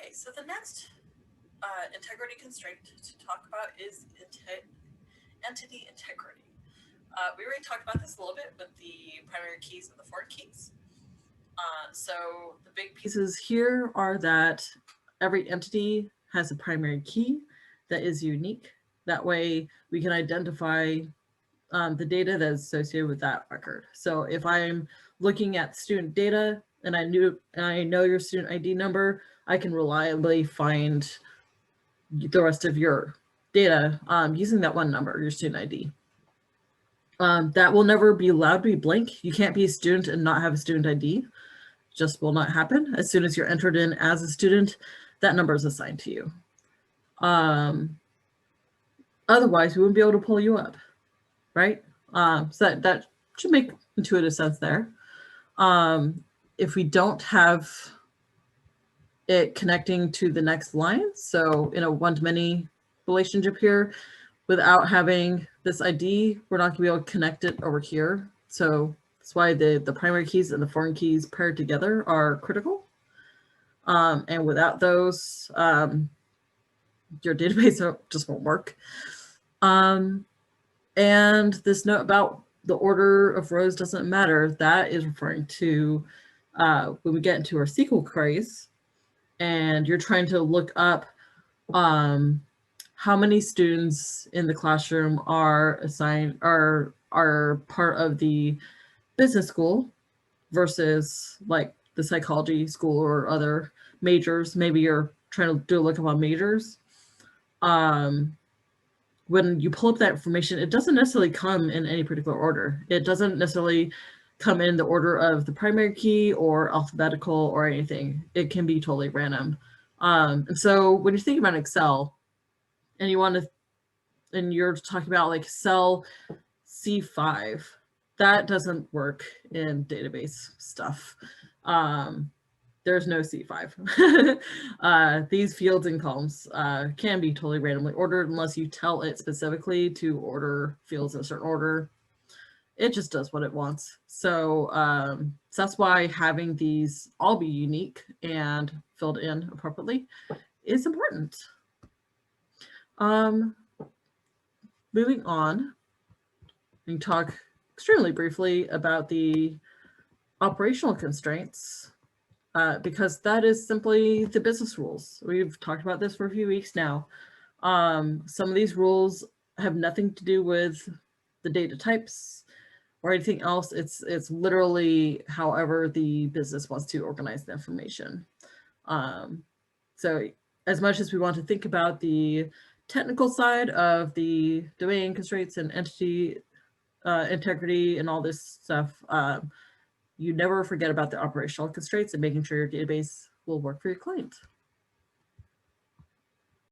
Okay, so the next integrity constraint to talk about is entity integrity. We already talked about this a little bit with the primary keys and the foreign keys. So the big pieces here are that every entity has a primary key that is unique. That way we can identify the data that is associated with that record. So if I'm looking at student data and I know your student ID number, I can reliably find the rest of your data using that one number, your student ID. That will never be allowed to be blank. You can't be a student and not have a student ID. Just will not happen. As soon as you're entered in as a student, that number is assigned to you. Otherwise, we wouldn't be able to pull you up, right? So that should make intuitive sense there. If we don't have it connecting to the next line, so in a one-to-many relationship here, without having this ID, we're not going to be able to connect it over here. So that's why the primary keys and the foreign keys paired together are critical. And without those, your database just won't work. And this note about the order of rows doesn't matter. That is referring to when we get into our SQL queries and you're trying to look up how many students in the classroom are assigned, are part of the business school versus like the psychology school or other majors. Maybe you're trying to do a lookup on majors. When you pull up that information, it doesn't necessarily come in any particular order. It doesn't necessarily come in the order of the primary key or alphabetical or anything. It can be totally random. And so when you're thinking about Excel and you want to, and you're talking about like cell C5, that doesn't work in database stuff. There's no C5. These fields and columns can be totally randomly ordered unless you tell it specifically to order fields in a certain order. It just does what it wants. So that's why having these all be unique and filled in appropriately is important. Moving on, we can talk extremely briefly about the operational constraints. Because that is simply the business rules. We've talked about this for a few weeks now. Some of these rules have nothing to do with the data types or anything else. It's literally however the business wants to organize the information. So as much as we want to think about the technical side of the domain constraints and entity integrity and all this stuff, you never forget about the operational constraints and making sure your database will work for your client.